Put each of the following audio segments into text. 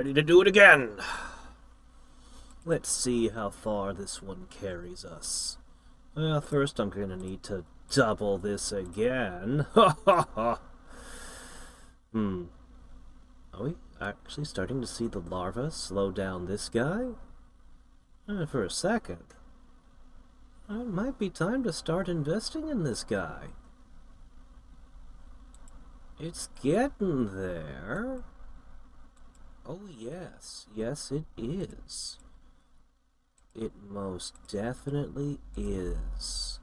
ready to do it again. Let's see how far this one carries us. Well, first I'm going to need to double this again. Ha ha ha! Are we actually starting to see the larva slow down this guy? For a second. It might be time to start investing in this guy. It's getting there. Oh yes, yes it is. It most definitely is.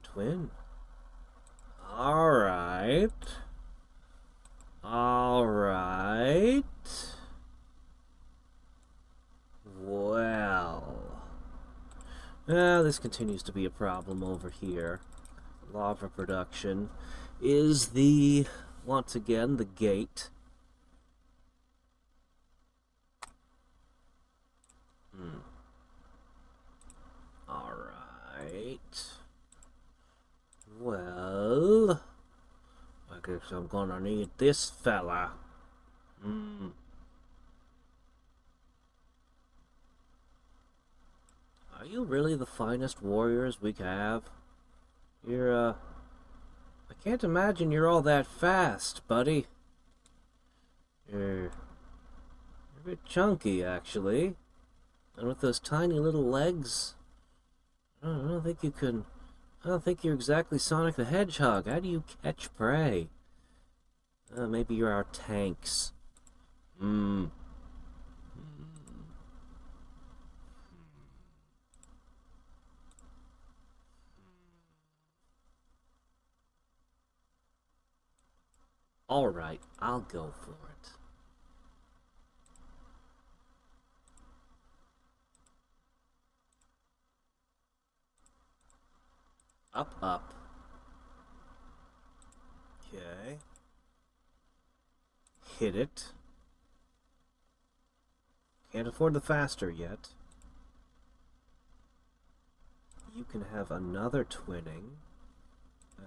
Twin. Alright. Alright. Well. This continues to be a problem over here. Lava production is once again, the gate. Alright. Well, I guess I'm gonna need this fella. Are you really the finest warriors we have? I can't imagine you're all that fast, buddy. You're a bit chunky, actually. And with those tiny little legs, I don't think you can... I don't think you're exactly Sonic the Hedgehog. How do you catch prey? Maybe you're our tanks. Alright, I'll go for it. Up. Okay. Hit it. Can't afford the faster yet. You can have another twinning.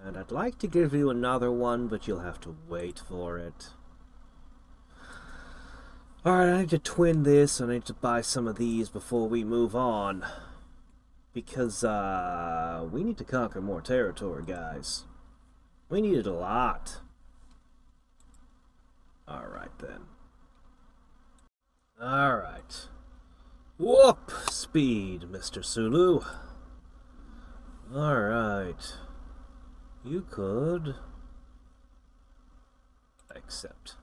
And I'd like to give you another one, but you'll have to wait for it. Alright, I need to twin this, and I need to buy some of these before we move on. Because, we need to conquer more territory, guys. We need it a lot. Alright, then. Alright. Whoop! Speed, Mr. Sulu. Alright. You could... accept.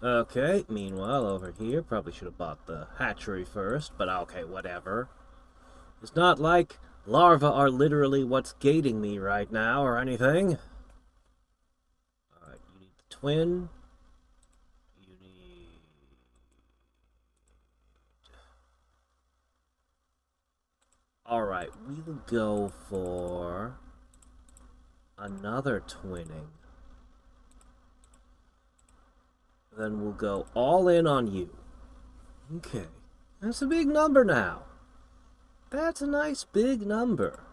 Okay, meanwhile, over here, probably should have bought the hatchery first, but okay, whatever. It's not like larvae are literally what's gating me right now or anything. Alright, you need the twin. You need... Alright, we'll go for another twinning. Then we'll go all in on you. Okay, that's a big number now. That's a nice big number.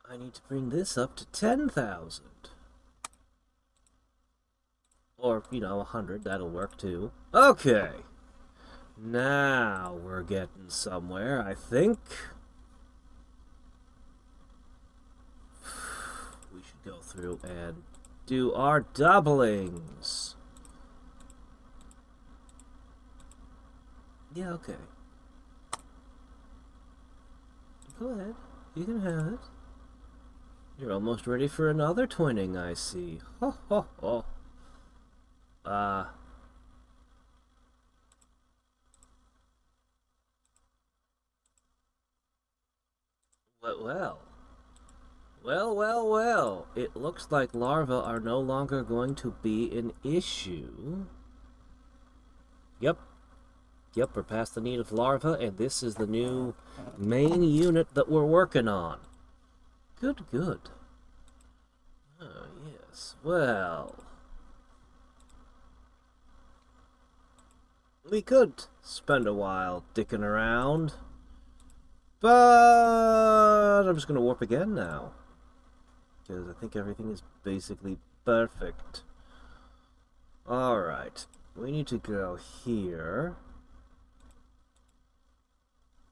I need to bring this up to 10,000. Or, 100, that'll work too. Okay. Now we're getting somewhere, I think. We should go through and do our doublings. Yeah, okay. Go ahead. You can have it. You're almost ready for another twinning, I see. Ho, ho, ho. Well. It looks like larvae are no longer going to be an issue. Yep, we're past the need of larvae, and this is the new main unit that we're working on. Good. Oh, yes. Well, we could spend a while dicking around, but I'm just going to warp again now. because I think everything is basically perfect. Alright, we need to go here.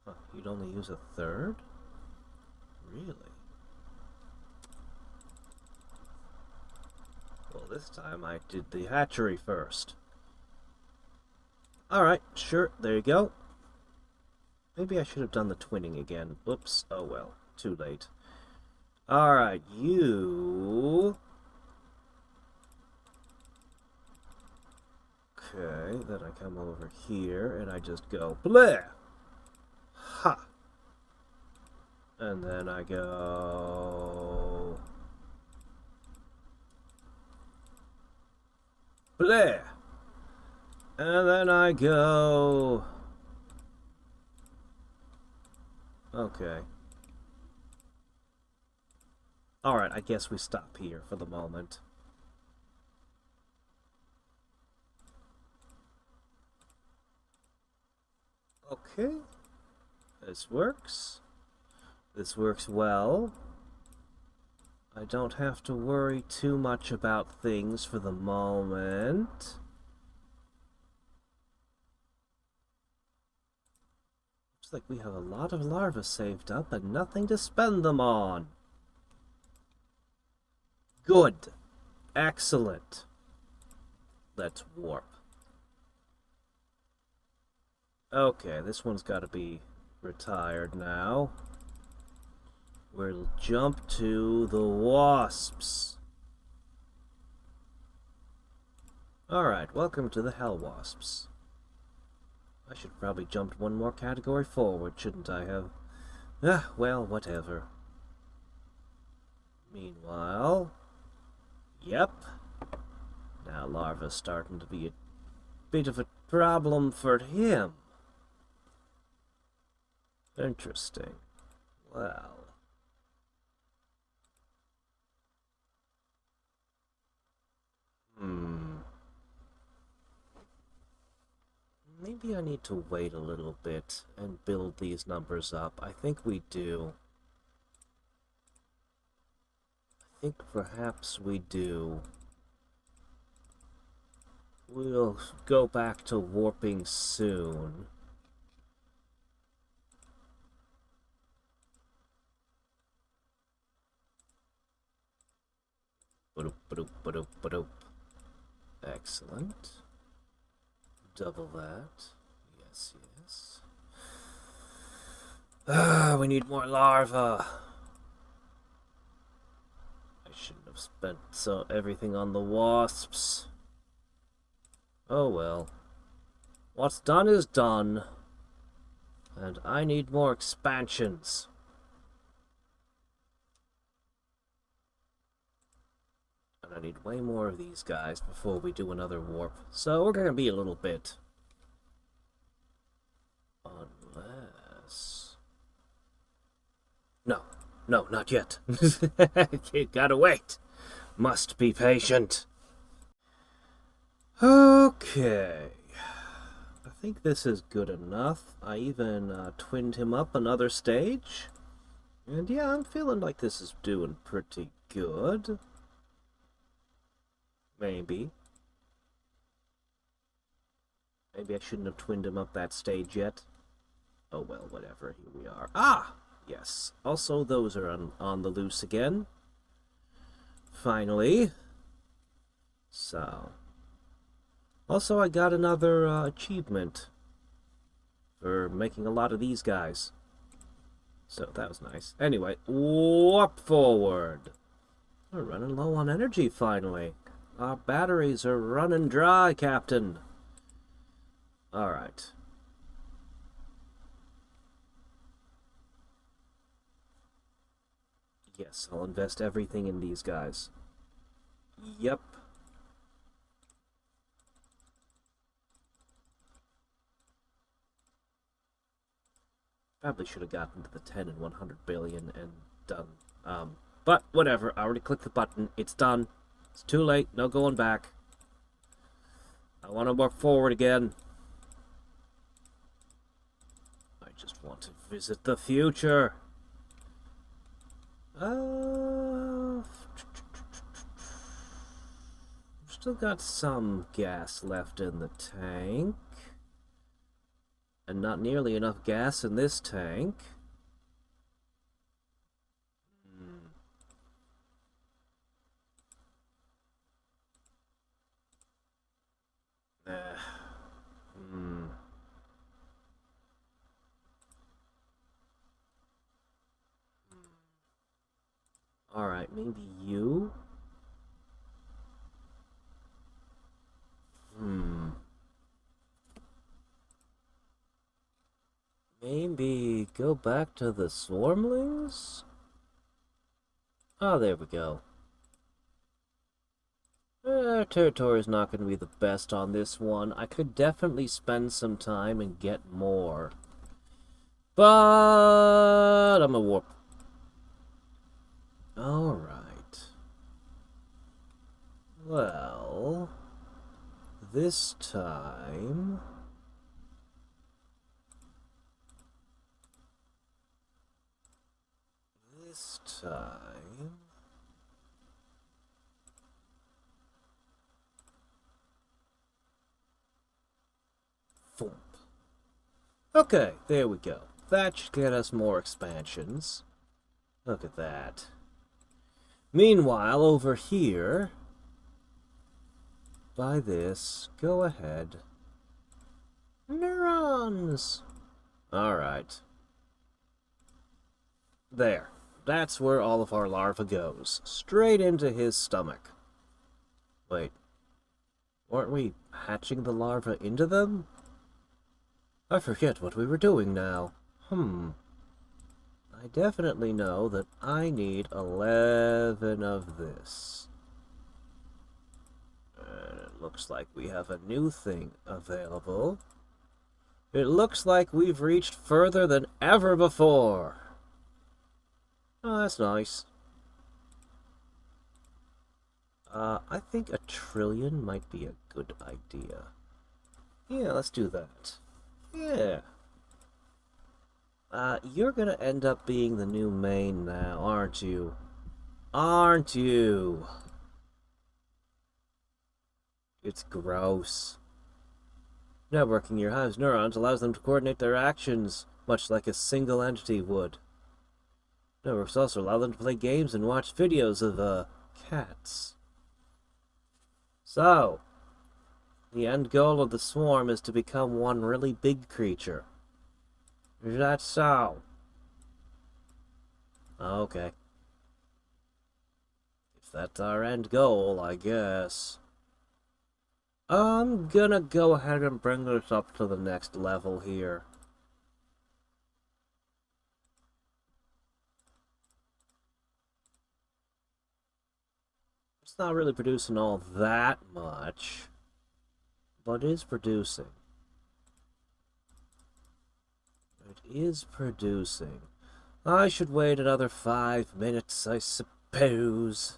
Oh, you'd only use a third? Really? Well, this time I did the hatchery first. Alright, sure, there you go. Maybe I should have done the twinning again. Whoops, oh well, too late. Alright, you... Okay, then I come over here and I just go, bleh! Ha! And then I go... bleh! And then I go... Okay. Alright, I guess we stop here for the moment. Okay. This works. This works well. I don't have to worry too much about things for the moment. Looks like we have a lot of larvae saved up and nothing to spend them on. Good. Excellent. Let's warp. Okay, this one's got to be retired now. We'll jump to the wasps. Alright, welcome to the hell wasps. I should probably jump one more category forward, shouldn't I have? Ah, well, whatever. Meanwhile... Yep. Now larva's starting to be a bit of a problem for him. Interesting. Well... Maybe I need to wait a little bit and build these numbers up. I think we do. I think perhaps we do. We'll go back to warping soon. Ba-doop, ba-doop, ba-doop, ba-doop. Excellent. Double that. Yes, yes. Ah, we need more larvae. I shouldn't have spent everything on the wasps. Oh well. What's done is done. And I need more expansions. And I need way more of these guys before we do another warp. So we're going to be a little bit. Unless... No, not yet. Gotta wait. Must be patient. Okay. I think this is good enough. I even twinned him up another stage. And yeah, I'm feeling like this is doing pretty good. Maybe. Maybe I shouldn't have twinned him up that stage yet. Oh well, whatever. Here we are. Ah! Yes. Also, those are on the loose again. Finally. So. Also, I got another achievement for making a lot of these guys. So, that was nice. Anyway, warp forward. We're running low on energy, finally. Our batteries are running dry, Captain. Alright. Yes, I'll invest everything in these guys. Yep. Probably should have gotten to the 10 and 100 billion and done. But whatever, I already clicked the button. It's done. It's too late. No going back. I want to work forward again. I just want to visit the future. Still got some gas left in the tank. And not nearly enough gas in this tank. Alright, maybe you? Maybe go back to the swarmlings? Oh, there we go. Territory's not going to be the best on this one. I could definitely spend some time and get more. But I'm a warp. Alright. Well, this time... Thump. Okay, there we go. That should get us more expansions. Look at that. Meanwhile, over here, by this, go ahead. Neurons! Alright. There. That's where all of our larva goes. Straight into his stomach. Wait. Weren't we hatching the larva into them? I forget what we were doing now. I definitely know that I need 11 of this. And it looks like we have a new thing available. It looks like we've reached further than ever before. Oh, that's nice. I think 1 trillion might be a good idea. Yeah, let's do that. Yeah. You're gonna end up being the new main now, aren't you? Aren't you? It's gross. Networking your hive's neurons allows them to coordinate their actions, much like a single entity would. Networks also allow them to play games and watch videos of, cats. So, the end goal of the swarm is to become one really big creature. Is that so? Okay. If that's our end goal, I guess. I'm gonna go ahead and bring this up to the next level here. It's not really producing all that much, but it is producing. It is producing. I should wait another 5 minutes, I suppose.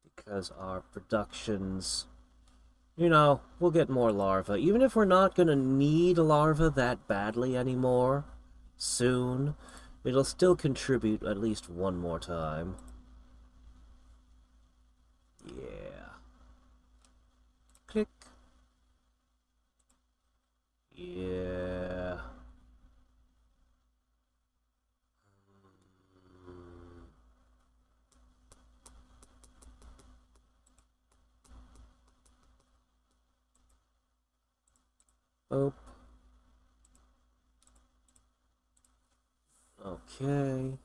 Because our productions... You know, we'll get more larvae. Even if we're not gonna need larvae that badly anymore, soon, it'll still contribute at least one more time. Yeah. Click. Yeah. Oh. Okay.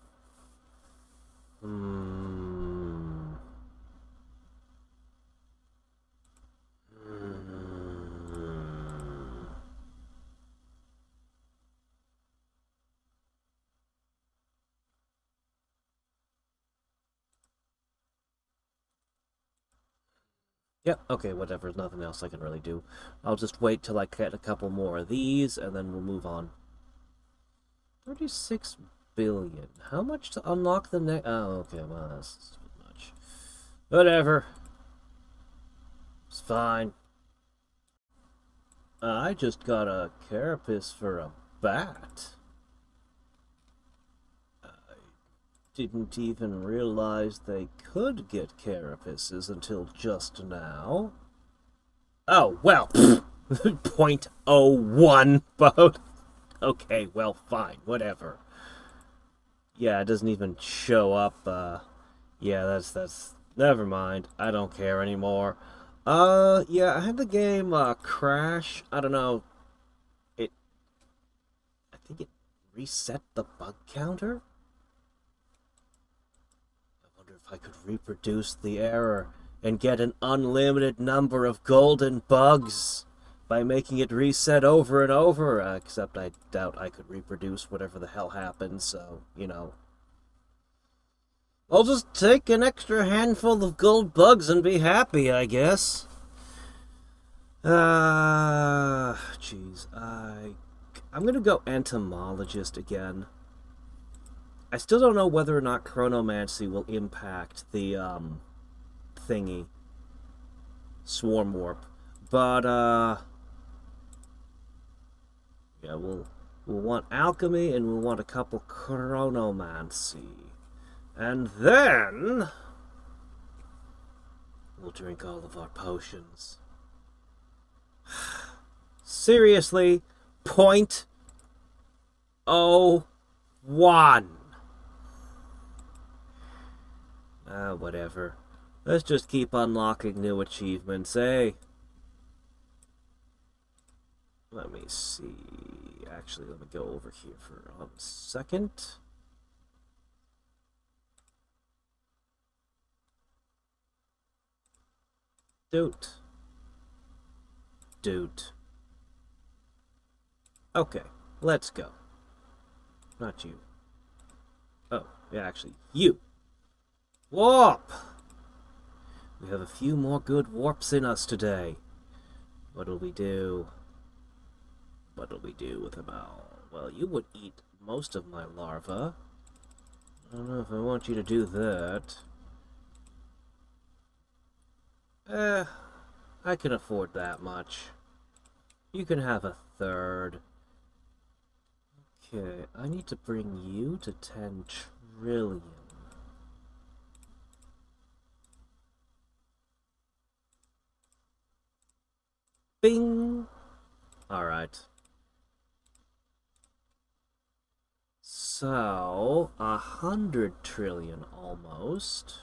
Yep, okay, whatever. There's nothing else I can really do. I'll just wait till I get a couple more of these, and then we'll move on. 36 billion. How much to unlock the next... Oh, okay, well, that's too much. Whatever. It's fine. I just got a carapace for a bat. I didn't even realize they could get carapaces until just now. Oh, well, .01 boat. Okay, well, fine, whatever. Yeah, it doesn't even show up, yeah, that's, never mind, I don't care anymore. Yeah, I had the game, crash, I don't know, I think it reset the bug counter? I wonder if I could reproduce the error and get an unlimited number of golden bugs by making it reset over and over, except I doubt I could reproduce whatever the hell happened, so, you know. I'll just take an extra handful of gold bugs and be happy, I guess. Jeez, I'm gonna go entomologist again. I still don't know whether or not chronomancy will impact the, thingy. Swarm warp. But, yeah, we'll want alchemy and we'll want a couple chronomancy. And then we'll drink all of our potions. Seriously, .01. Whatever. Let's just keep unlocking new achievements, eh? Let me see. Actually, let me go over here for a second. Dude. Okay, let's go. Not you. Oh, yeah, actually, you. Warp! We have a few more good warps in us today. What'll we do? What'll we do with them all? Well, you would eat most of my larva. I don't know if I want you to do that. I can afford that much. You can have a third. Okay, I need to bring you to 10 trillion. Bing! Alright. So, 100 trillion almost.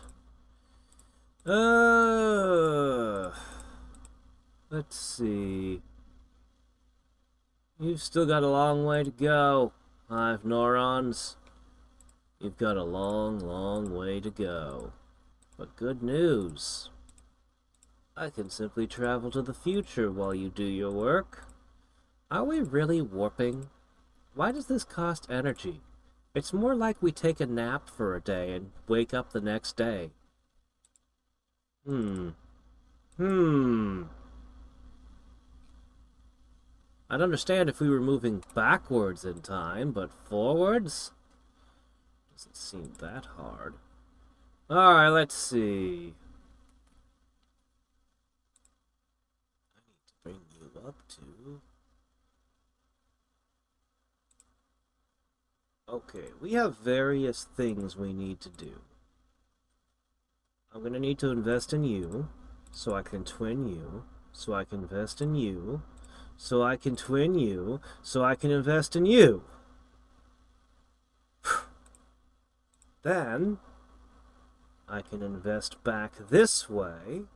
Let's see. You've still got a long way to go, Hive Neurons. You've got a long, long way to go. But good news. I can simply travel to the future while you do your work. Are we really warping? Why does this cost energy? It's more like we take a nap for a day and wake up the next day. I'd understand if we were moving backwards in time, but forwards? Doesn't seem that hard. Alright, let's see. I need to bring you up to... Okay, we have various things we need to do. I'm gonna need to invest in you, so I can twin you, so I can invest in you, so I can twin you, so I can invest in you. Then, I can invest back this way.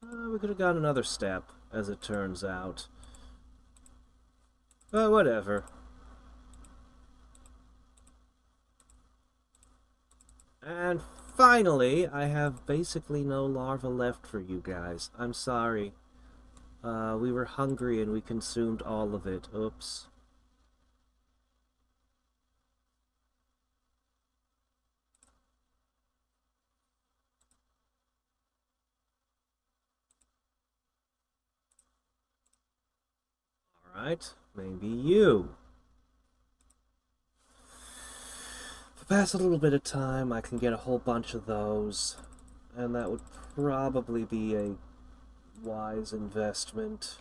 We could have gone another step, as it turns out. But whatever. And finally, I have basically no larva left for you guys. I'm sorry. We were hungry and we consumed all of it. Oops. Alright, maybe you. If I pass a little bit of time, I can get a whole bunch of those. And that would probably be a wise investment.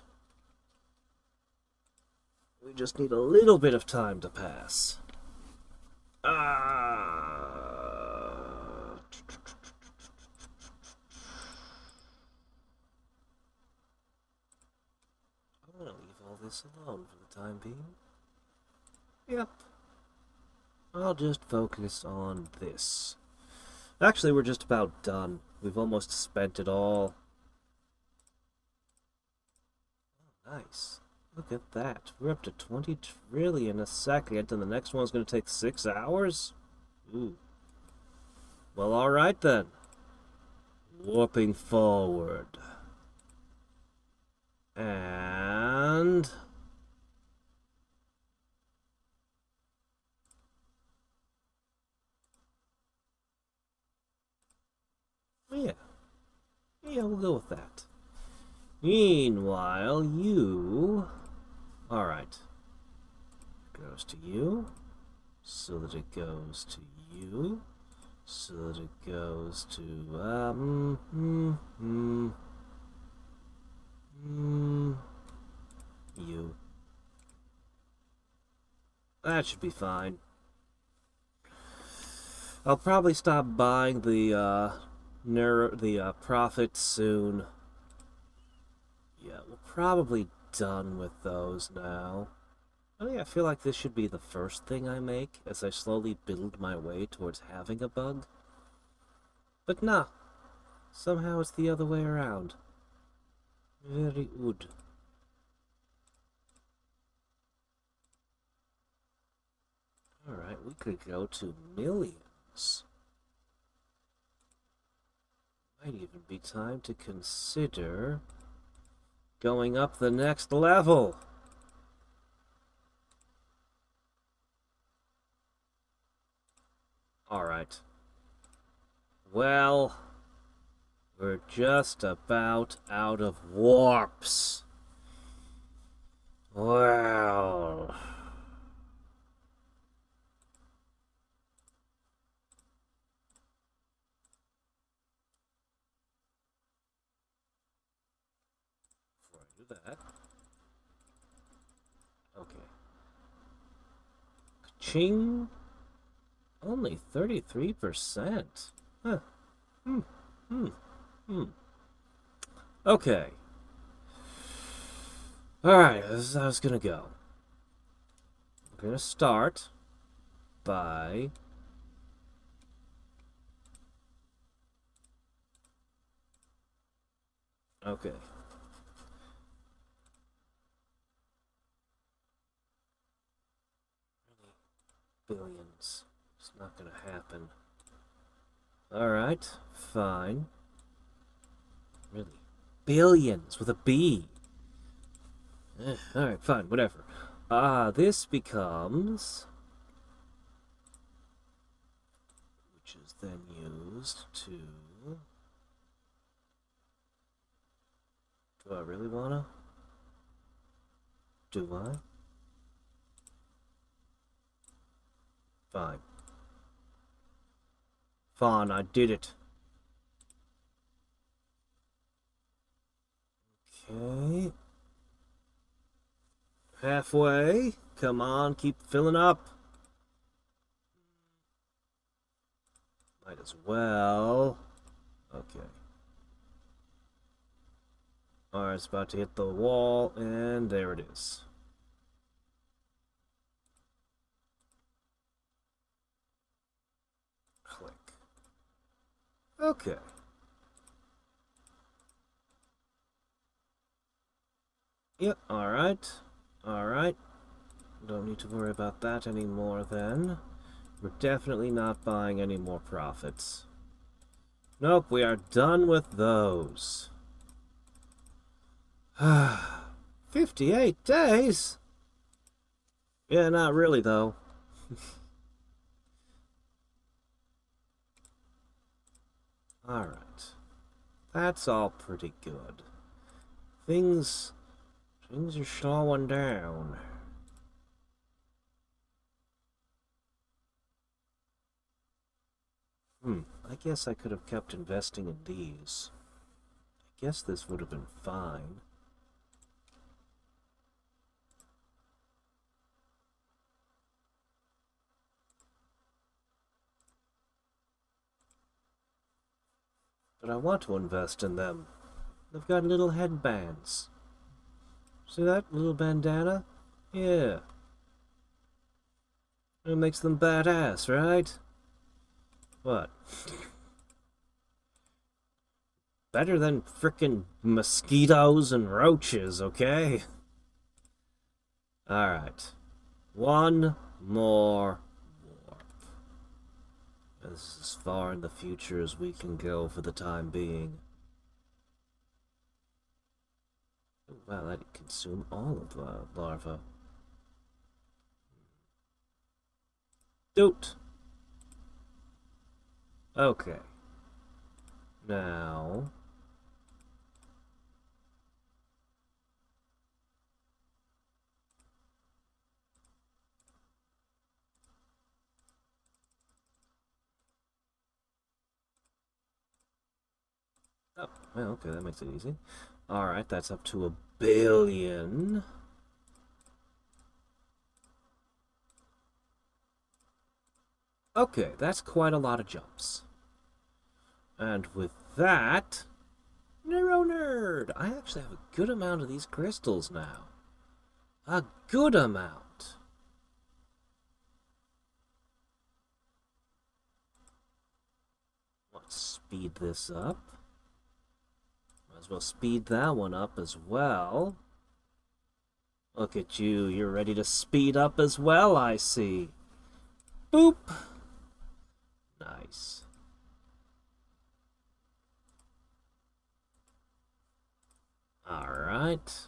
We just need a little bit of time to pass. Uh, I'm gonna leave all this alone for the time being. Yep. I'll just focus on this. Actually, we're just about done. We've almost spent it all. Oh, nice. Look at that. We're up to 20 trillion a second, and the next one's going to take 6 hours? Ooh. Well, alright then. Warping forward. And... yeah. Yeah, we'll go with that. Meanwhile, you... alright. Goes to you. So that it goes to you. So that it goes to, you. That should be fine. I'll probably stop buying the profits soon. Yeah, we're probably done with those now. I feel like this should be the first thing I make as I slowly build my way towards having a bug. But nah, somehow it's the other way around. Very odd. Alright, we could go to millions. Might even be time to consider going up the next level. Alright. Well, we're just about out of warps. Well... before I do that... okay. Ka-ching! Only 33%. Huh. Okay. Alright, this is how it's gonna go. We're gonna start by... okay. Billions. It's not gonna happen. Alright, fine. Really? Billions with a B. Alright, fine, whatever. This becomes... which is then used to... do I really wanna? Do I? Fine. Fine, I did it. Okay. Halfway. Come on, keep filling up. Might as well. Okay. Alright, it's about to hit the wall, and there it is. Click. Okay. Yep, alright. Alright. Don't need to worry about that anymore then. We're definitely not buying any more profits. Nope, we are done with those. 58 days? Yeah, not really though. Alright. That's all pretty good. Things are slowing down. I guess I could have kept investing in these. I guess this would have been fine. but I want to invest in them. They've got little headbands. See that little bandana? Yeah. It makes them badass, right? What? Better than frickin' mosquitoes and roaches, okay? Alright. One more warp. This is as far in the future as we can go for the time being. Oh, wow, that'd consume all of the larva. Doot! Okay. Now... Oh, well, okay, that makes it easy. Alright, that's up to 1 billion. Okay, that's quite a lot of jumps. And with that... Neuro Nerd! I actually have a good amount of these crystals now. A good amount. Let's speed this up. Might as well speed that one up as well. Look at you, you're ready to speed up as well, I see. Boop! Nice. Alright.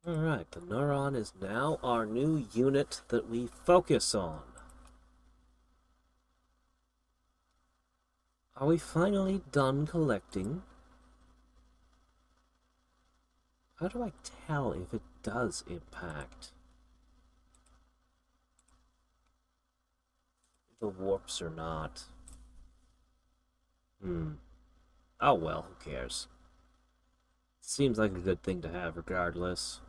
Alright, the neuron is now our new unit that we focus on. Are we finally done collecting? How do I tell if it does impact the warps or not? Oh well, who cares? Seems like a good thing to have regardless.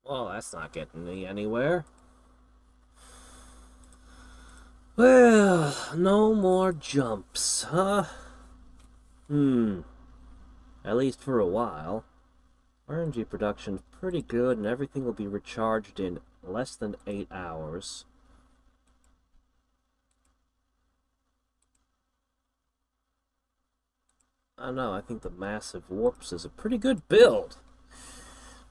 Well, that's not getting me anywhere. Well, no more jumps, huh? At least for a while. RNG production's pretty good, and everything will be recharged in less than 8 hours. I don't know, I think the Massive Warps is a pretty good build.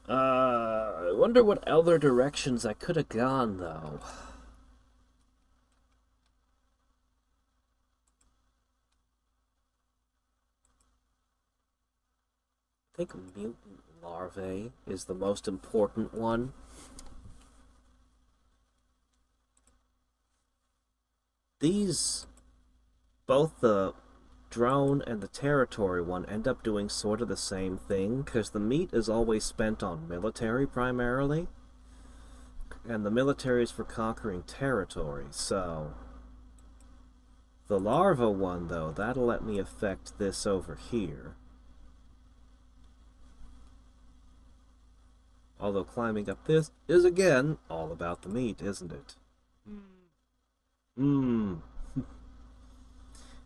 I wonder what other directions I could have gone, though. I think mutant larvae is the most important one. These, both the drone and the territory one, end up doing sort of the same thing, because the meat is always spent on military primarily, and the military is for conquering territory, so... The larva one, though, that'll let me affect this over here. Although climbing up this is, again, all about the meat, isn't it?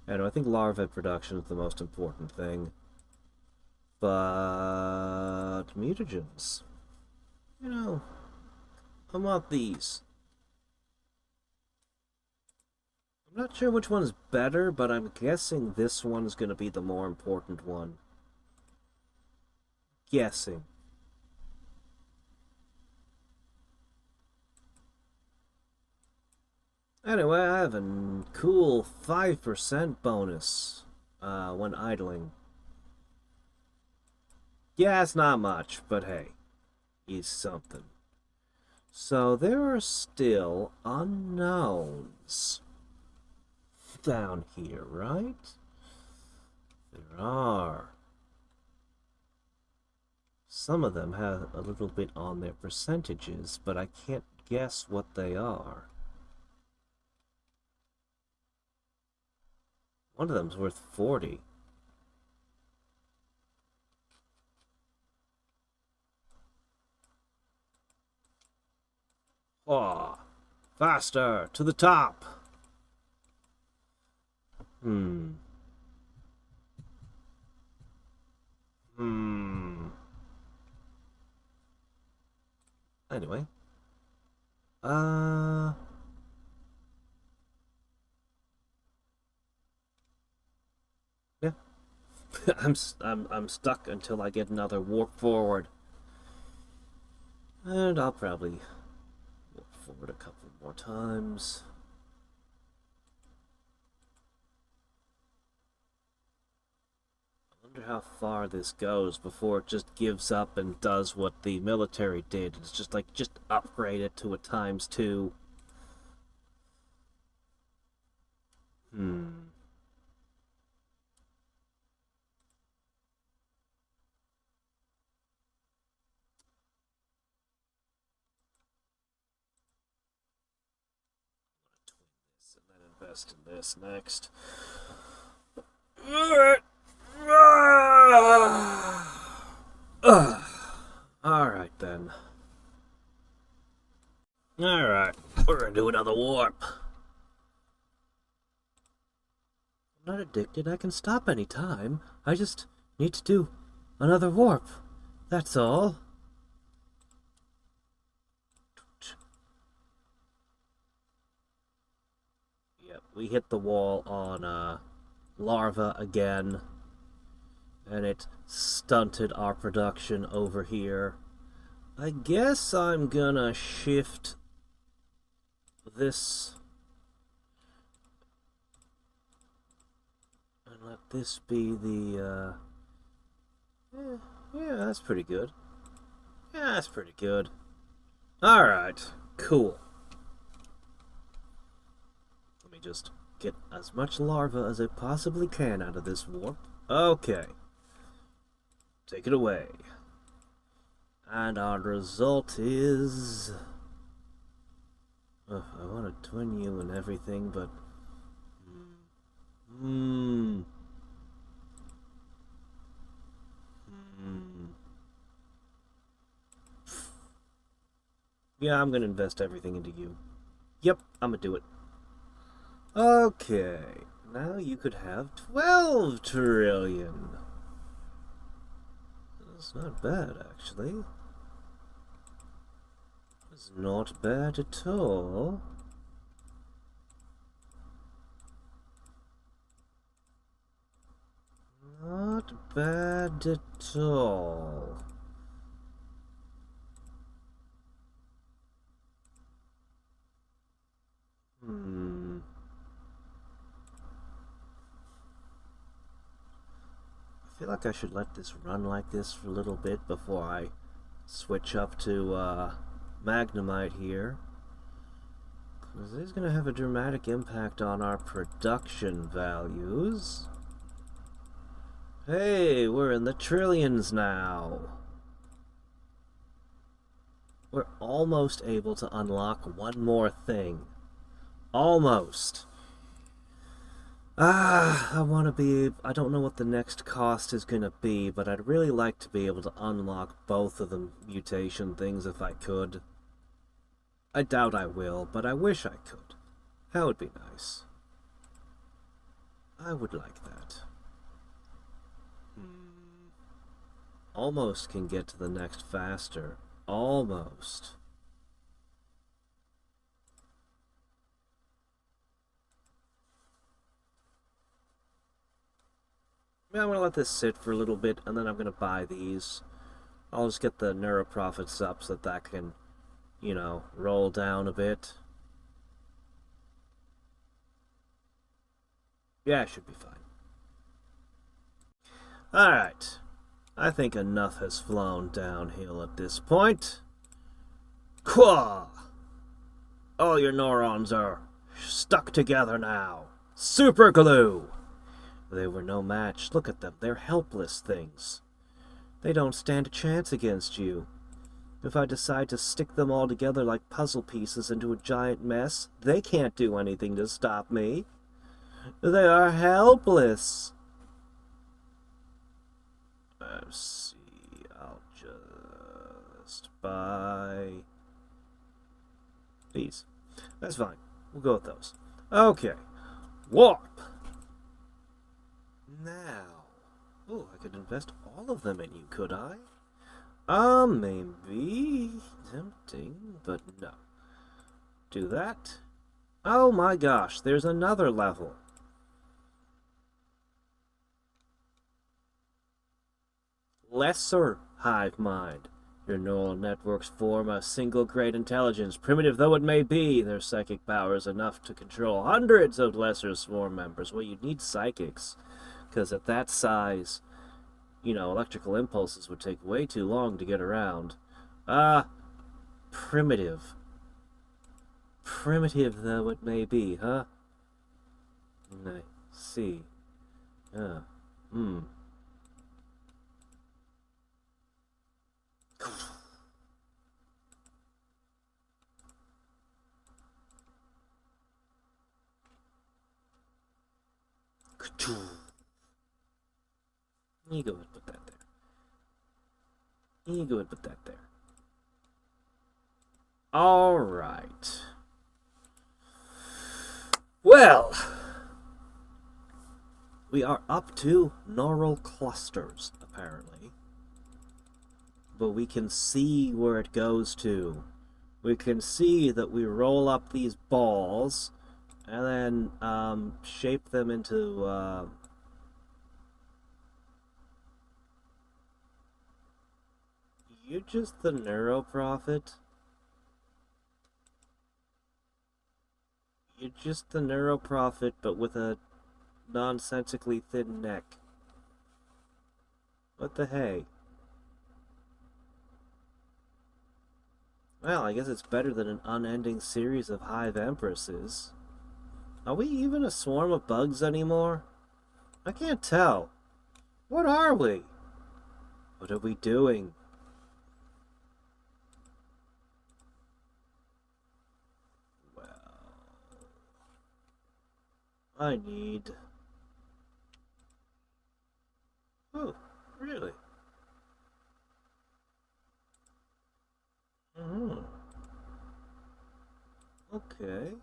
And I think larvae production is the most important thing. But... mutagens. You know, I want these. I'm not sure which one is better, but I'm guessing this one is going to be the more important one. Guessing. Anyway, I have a cool 5% bonus when idling. Yeah, it's not much, but hey, it's something. So there are still unknowns down here, right? There are. some of them have a little bit on their percentages, but I can't guess what they are. One of them's worth 40. Oh, faster, to the top. Hmm. Anyway. Yeah. I'm stuck until I get another warp forward. And I'll probably warp forward a couple more times. I wonder how far this goes before it just gives up and does what the military did. It's just like, just upgrade it to a ×2. And then invest in this next. Alright. Alright then. Alright, we're gonna do another warp. I'm not addicted, I can stop any time. I just need to do another warp. That's all. Yep, we hit the wall on larva again, and it stunted our production over here. I guess I'm gonna shift this and let this be the yeah, that's pretty good. Yeah, that's pretty good. Alright, cool. Let me just get as much larva as I possibly can out of this warp. Okay. Take it away. And our result is... I want to twin you and everything, but... Yeah, I'm gonna invest everything into you. Yep, I'm gonna do it. Okay, now you could have 12 trillion. That's not bad, actually. It's not bad at all. Not bad at all. I feel like I should let this run like this for a little bit before I switch up to Magnemite here. Because this is going to have a dramatic impact on our production values. Hey, we're in the trillions now. We're almost able to unlock one more thing. Almost. I want to be... I don't know what the next cost is going to be, but I'd really like to be able to unlock both of the mutation things if I could. I doubt I will, but I wish I could. That would be nice. I would like that. Almost can get to the next faster. Almost. Yeah, I'm gonna let this sit for a little bit, and then I'm gonna buy these. I'll just get the neuroprofits up so that can, you know, roll down a bit. Yeah, it should be fine. Alright. I think enough has flown downhill at this point. Quah! All your neurons are stuck together now. Super glue! They were no match. Look at them. They're helpless things. They don't stand a chance against you. If I decide to stick them all together like puzzle pieces into a giant mess, they can't do anything to stop me. They are helpless. Let's see, I'll just buy these. That's fine. We'll go with those. Okay. Warp. Now. Oh, I could invest all of them in you, could I? Maybe. Tempting, but no. Do that. Oh my gosh, there's another level. Lesser hive mind. Your neural networks form a single great intelligence. Primitive though it may be, their psychic power is enough to control hundreds of lesser swarm members. Well, you need psychics, because at that size, you know, electrical impulses would take way too long to get around. Primitive. Primitive though it may be, huh? I see. Hmm. You go ahead and put that there. You go ahead and put that there. Alright. Well, we are up to neural clusters, apparently. But we can see where it goes to. We can see that we roll up these balls and then shape them into you're just the neuroprophet. You're just the neuroprophet, but with a nonsensically thin neck. What the hey? Well, I guess it's better than an unending series of hive empresses. Are we even a swarm of bugs anymore? I can't tell. What are we? What are we doing? I need... Oh, really? Okay.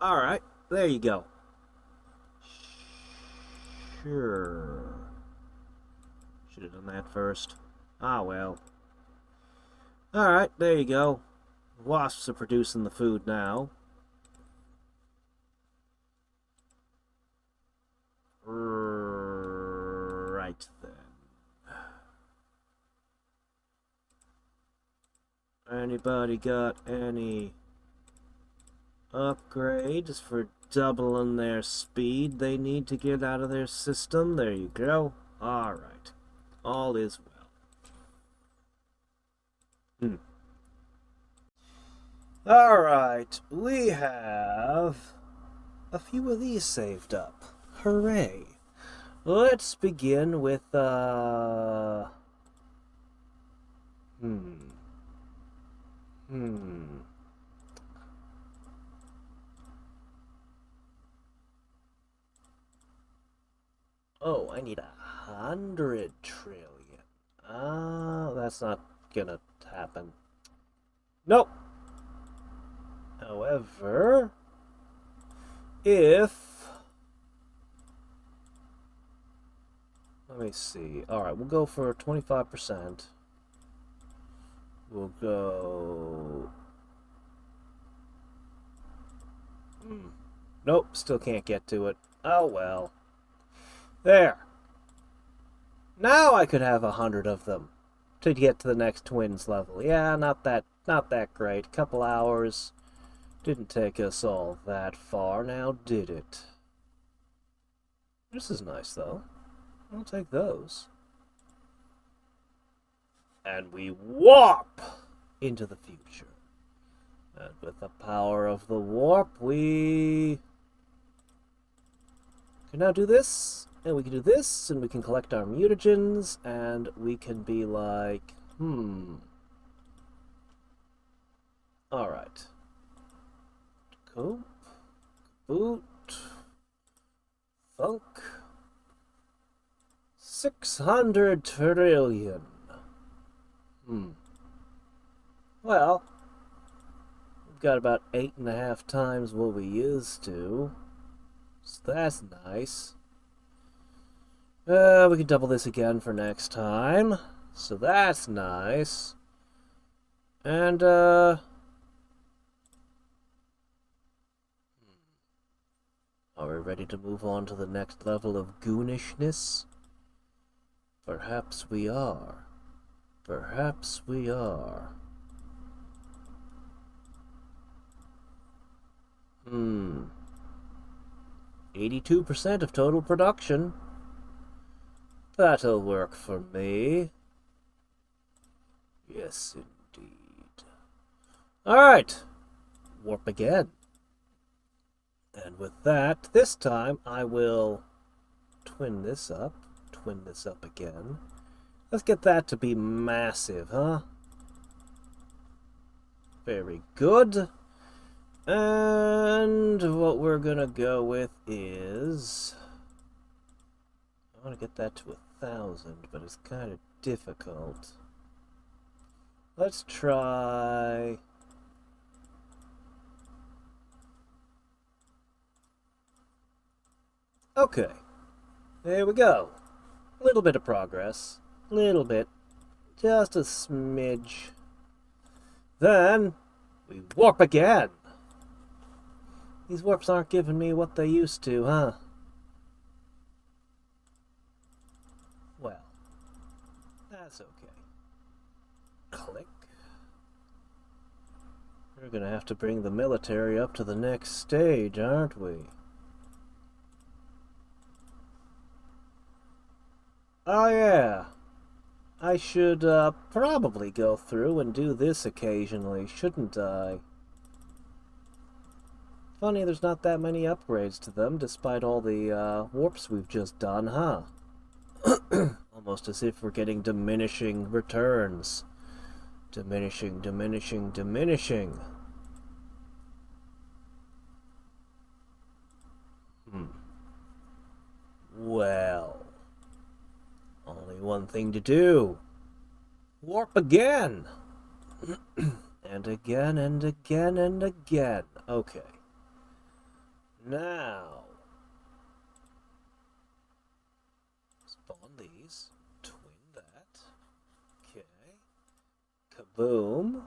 Alright, there you go. Sure. Should have done that first. Ah, well. Alright, there you go. Wasps are producing the food now. Right then. Anybody got any upgrades for doubling their speed they need to get out of their system? There you go. Alright. All is well. Alright. We have a few of these saved up. Hooray. Let's begin with, Oh, I need 100 trillion. That's not gonna happen. Nope. However, if... Let me see. Alright, we'll go for 25%. We'll go... Nope, still can't get to it. Oh well. There. Now I could have 100 of them to get to the next twins level. Yeah, not that great. Couple hours. Didn't take us all that far, now did it? This is nice, though. I'll take those. And we warp into the future. And with the power of the warp, we can now do this. And we can do this, and we can collect our mutagens, and we can be like, Alright. Cool. Boot. Funk. 600 trillion. Well, we've got about 8.5 times what we used to. So that's nice. We can double this again for next time. So that's nice. And, are we ready to move on to the next level of goonishness? Perhaps we are. Perhaps we are. 82% of total production. That'll work for me. Yes, indeed. Alright. Warp again. And with that, this time I will twin this up again. Let's get that to be massive, huh? Very good. And what we're gonna go with is... I want to get that to 1,000, but it's kind of difficult. Let's try... Okay. There we go. A little bit of progress. Little bit. Just a smidge. Then, we warp again. These warps aren't giving me what they used to, huh? Well, that's okay. Click. We're gonna have to bring the military up to the next stage, aren't we? Oh yeah. I should probably go through and do this occasionally, shouldn't I? Funny there's not that many upgrades to them, despite all the warps we've just done, huh? Almost as if we're getting diminishing returns. Diminishing, diminishing, diminishing. Well, only one thing to do. Warp again! And again, and again, and again. Okay. Now, spawn these, twin that. Okay. Kaboom.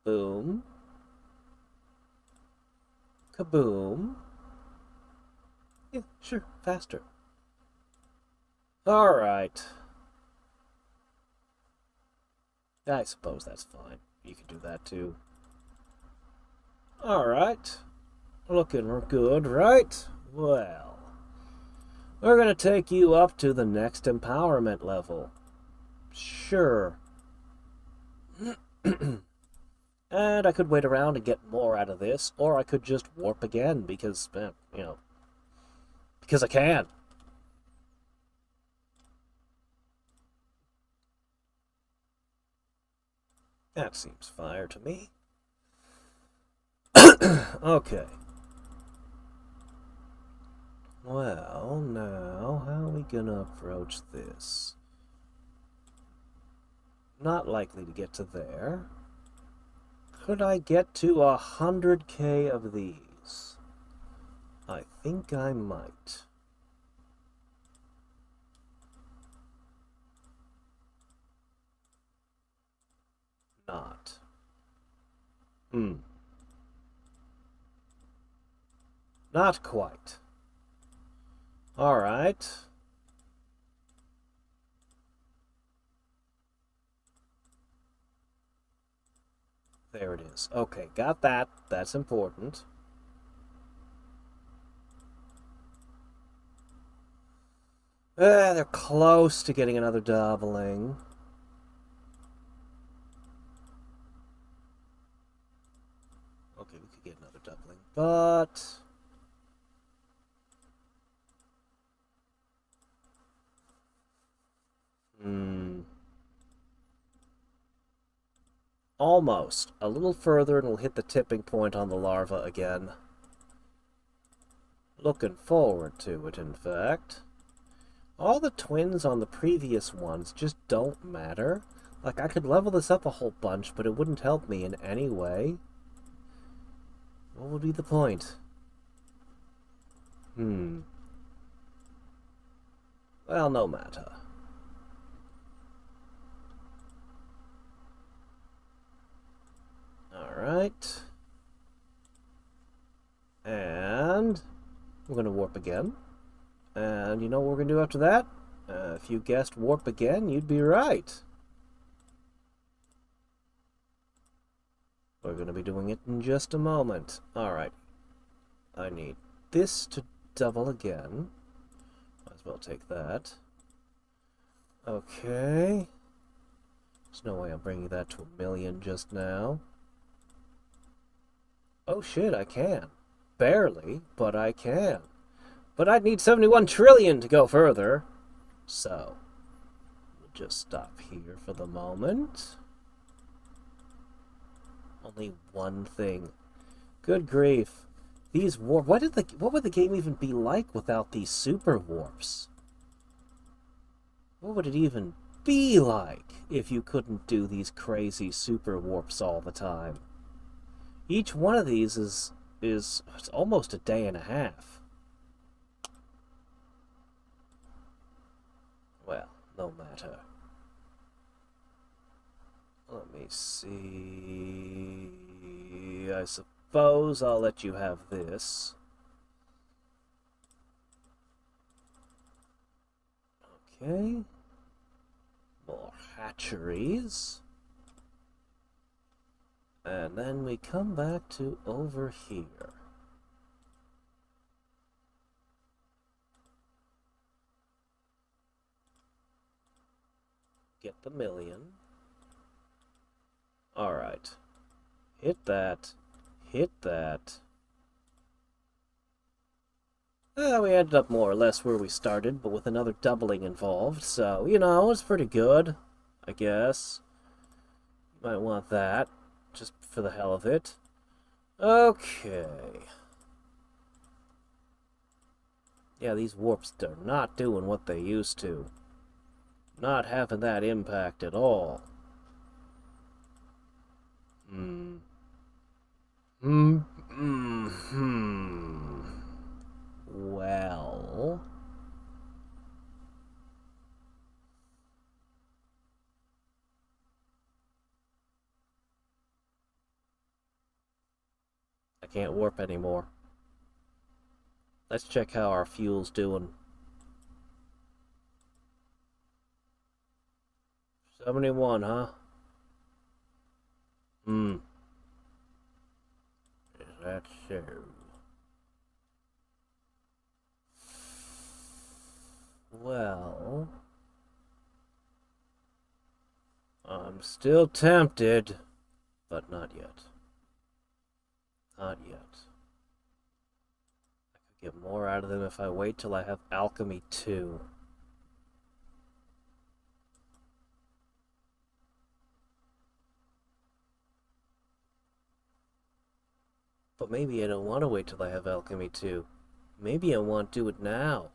Kaboom. Kaboom. Yeah, sure, faster. Alright. I suppose that's fine. You can do that too. Alright. Looking good, right? Well, we're gonna take you up to the next empowerment level. Sure. And I could wait around and get more out of this, or I could just warp again because, because I can. That seems fire to me. Okay. Well, now, how are we gonna approach this? Not likely to get to there. Could I get to 100K of these? I think I might. Not. Not quite. Alright. There it is. Okay, got that. That's important. They're close to getting another doubling. Okay, we could get another doubling, but... Almost. A little further and we'll hit the tipping point on the larva again. Looking forward to it, in fact. All the twins on the previous ones just don't matter. Like, I could level this up a whole bunch, but it wouldn't help me in any way. What would be the point? Well, no matter. Alright. And we're going to warp again. And you know what we're going to do after that? If you guessed warp again, you'd be right. We're going to be doing it in just a moment. Alright. I need this to double again. Might as well take that. Okay. There's no way I'm bringing that to 1,000,000 just now. Oh shit, I can. Barely, but I can. But I'd need 71 trillion to go further. So, we'll just stop here for the moment. Only one thing. Good grief. These warp... What would the game even be like without these super warps? What would it even be like if you couldn't do these crazy super warps all the time? Each one of these is it's almost a day and a half. Well, no matter. Let me see. I suppose I'll let you have this. Okay. More hatcheries. And then we come back to over here. Get the 1,000,000. Alright. Hit that. Hit that. We ended up more or less where we started, but with another doubling involved, so, you know, it's pretty good, I guess. You might want that, just for the hell of it. Okay. Yeah, these warps are not doing what they used to. Not having that impact at all. Well... I can't warp anymore. Let's check how our fuel's doing. 71, huh? Is that so? Well... I'm still tempted, but not yet. Not yet. I could get more out of them if I wait till I have Alchemy 2. But maybe I don't want to wait till I have Alchemy 2. Maybe I want to do it now.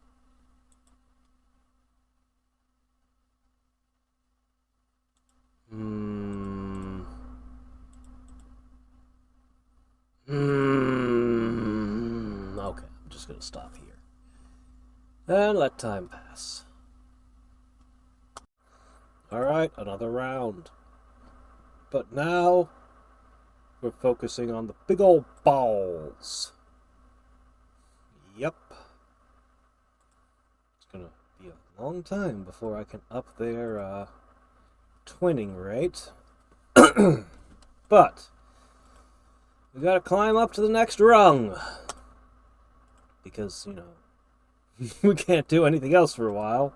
Okay, I'm just gonna stop here. And let time pass. Alright, another round. But now, we're focusing on the big old balls. Yep. It's gonna be a long time before I can up their, twinning rate. But we gotta climb up to the next rung. Because, you know, we can't do anything else for a while.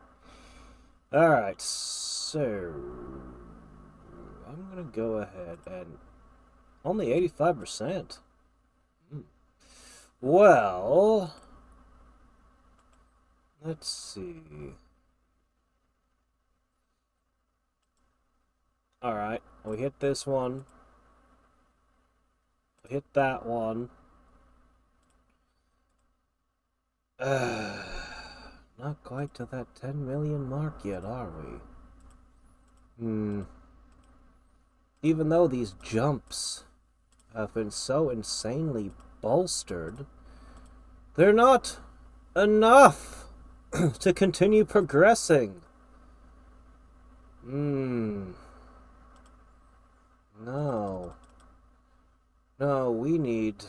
Alright, so I'm gonna go ahead and only 85%. Well, let's see. Alright, we hit this one. We hit that one. Not quite to that 10 million mark yet, are we? Even though these jumps have been so insanely bolstered, they're not enough to continue progressing. No. No, we need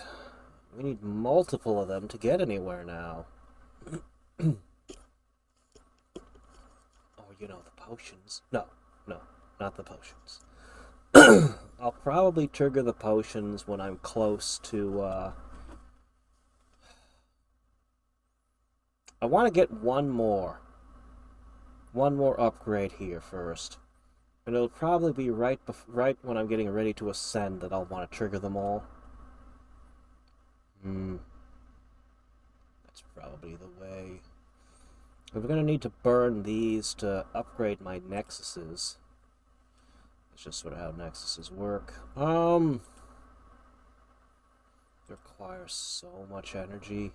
multiple of them to get anywhere now. Oh, you know, the potions. No, not the potions. I'll probably trigger the potions when I'm close to, I want to get one more upgrade here first. And it'll probably be right when I'm getting ready to ascend that I'll want to trigger them all. That's probably the way. We're going to need to burn these to upgrade my nexuses. That's just sort of how nexuses work. They require so much energy.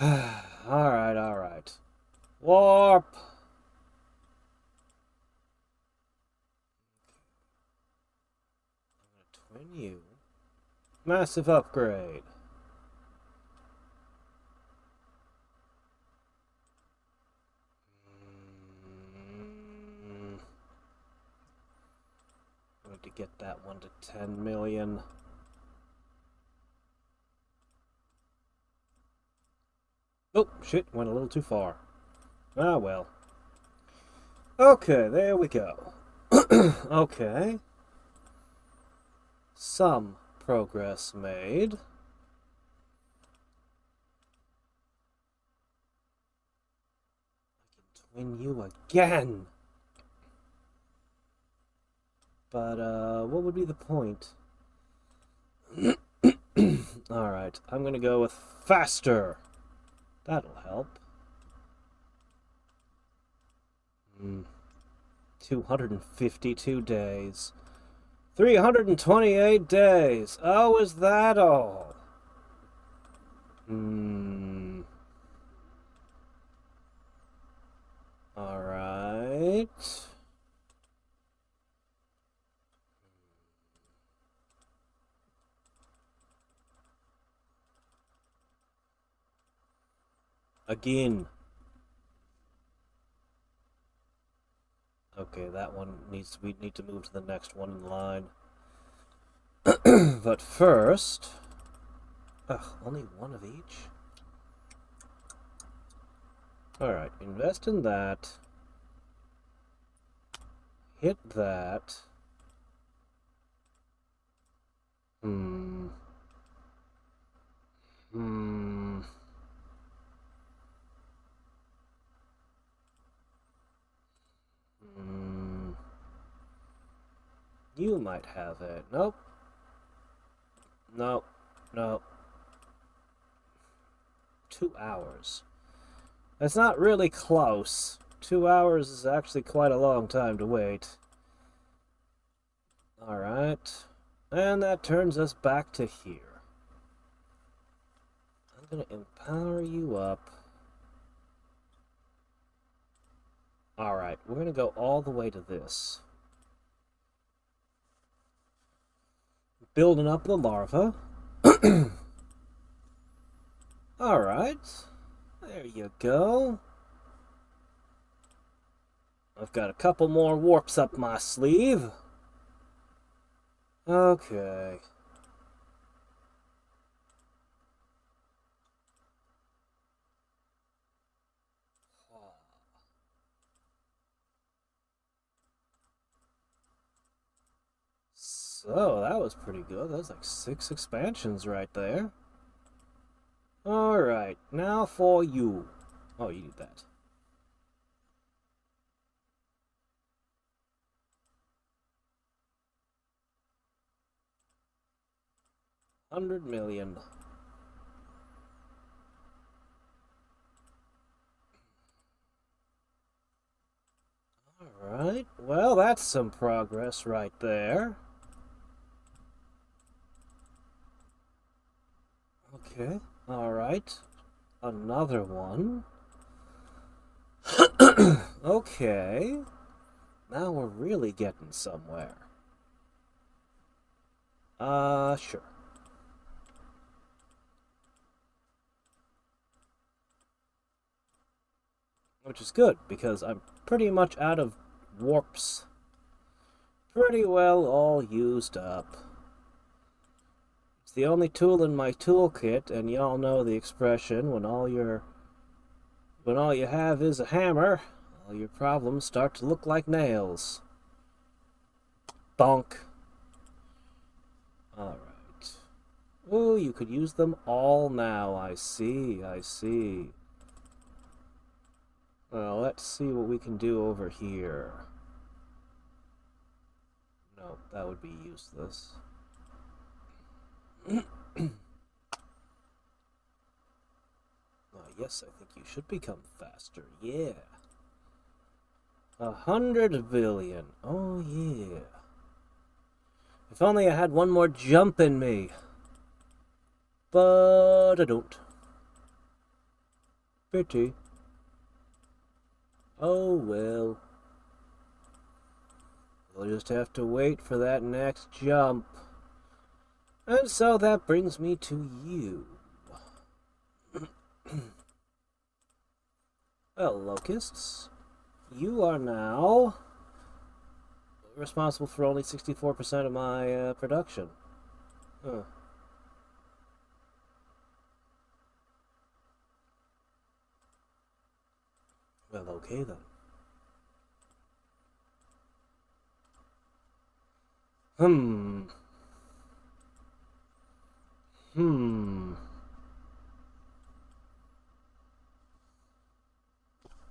Alright. Warp! I'm gonna twin you. Massive upgrade. I'm going to get that one to 10 million. Oh, shit, went a little too far. Ah, well. Okay, there we go. Okay. Some progress made. I can twin you again! But, what would be the point? Alright, I'm gonna go with faster! That'll help. 252 days. 328 days. Oh, is that all? Alright. Again. Okay, that one we need to move to the next one in line. But first... Ugh, only one of each? Alright, invest in that. Hit that. You might have it. Nope. Nope. 2 hours. That's not really close. 2 hours is actually quite a long time to wait. Alright. And that turns us back to here. I'm gonna empower you up. Alright, we're gonna go all the way to this. Building up the larva. Alright. There you go. I've got a couple more warps up my sleeve. Okay. So, that was pretty good. That was like 6 expansions right there. Alright, now for you. Oh, you need that. $100 million. Well, that's some progress right there. Okay, alright. Another one. Okay. Now we're really getting somewhere. Sure. Which is good, because I'm pretty much out of warps. Pretty well all used up. It's the only tool in my toolkit, and y'all know the expression, when all you have is a hammer, all your problems start to look like nails. Bonk. Alright. Ooh, you could use them all now. I see, I see. Well, let's see what we can do over here. No, that would be useless. Yes, I think you should become faster. Yeah. 100 billion. Oh, yeah. If only I had one more jump in me. But I don't. Pity. Oh, well. We'll just have to wait for that next jump. And so that brings me to you. Well, locusts, you are now responsible for only 64% of my production. Huh. Well, okay then.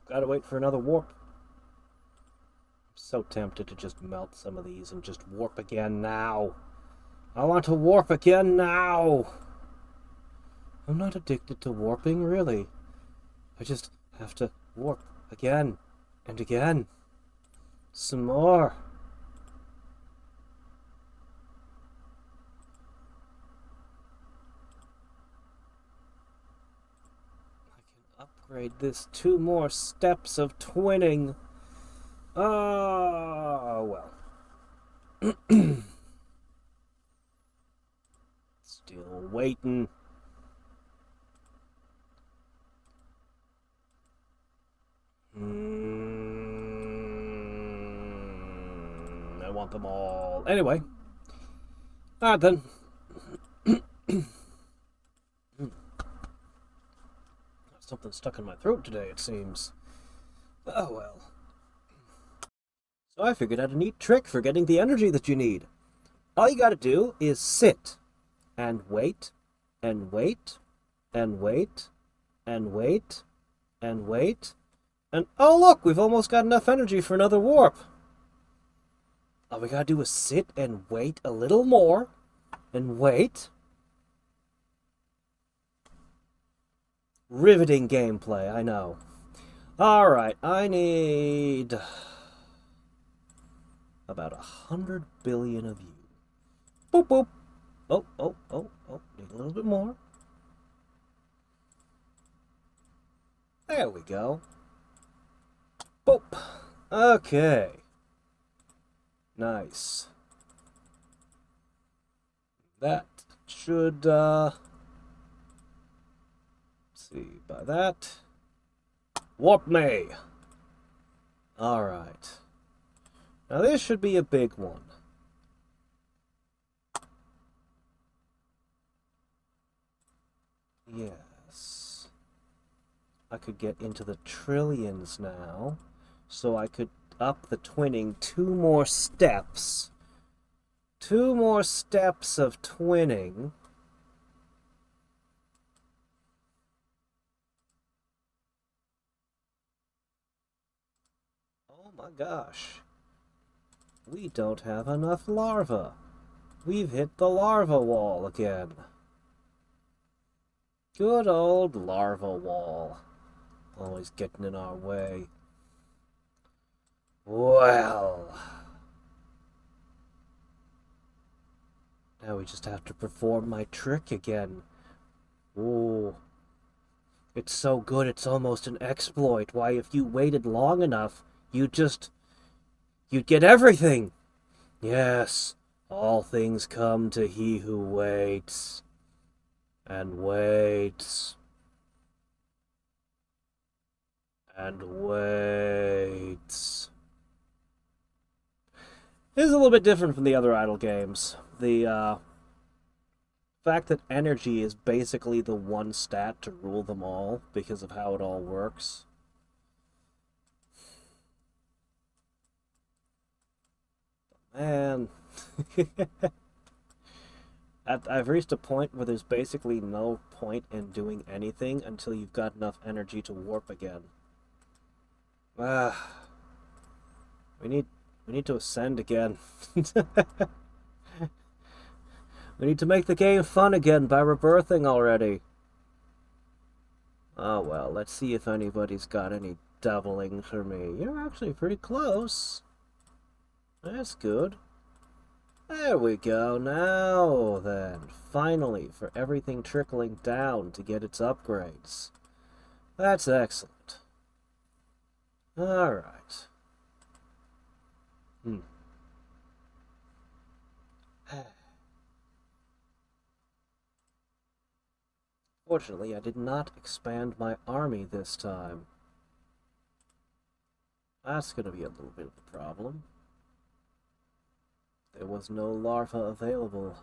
Gotta wait for another warp. I'm so tempted to just melt some of these and just warp again now. I want to warp again now. I'm not addicted to warping, really. I just have to warp again and again. Some more. Upgrade this 2 more steps of twinning. Oh, well. Still waiting. I want them all. Anyway. Alright then. Something stuck in my throat today, it seems. Oh well. So I figured out a neat trick for getting the energy that you need. All you gotta do is sit and wait and wait and wait and wait and wait and oh look, we've almost got enough energy for another warp. All we gotta do is sit and wait a little more and wait. Riveting gameplay, I know. Alright, I need about 100 billion of you. Boop, boop. Oh, need a little bit more. There we go. Boop. Okay. Nice. That should, see, by that. Warp me! Alright. Now this should be a big one. Yes. I could get into the trillions now, so I could up the twinning 2 more steps. 2 more steps of twinning. Oh my gosh. We don't have enough larvae. We've hit the larva wall again. Good old larva wall. Always getting in our way. Well, now we just have to perform my trick again. Ooh, it's so good it's almost an exploit. Why, if you waited long enough, you'd get everything. Yes, all things come to he who waits, and waits, and waits. This is a little bit different from the other idle games. The fact that energy is basically the one stat to rule them all because of how it all works. Man, I've reached a point where there's basically no point in doing anything until you've got enough energy to warp again. Ah, we need we need to ascend again. We need to make the game fun again by rebirthing already. Oh well, let's see if anybody's got any doubling for me. You're actually pretty close. That's good. There we go. Now then, finally, for everything trickling down to get its upgrades. That's excellent. Alright. Fortunately, I did not expand my army this time. That's going to be a little bit of a problem. There was no larva available.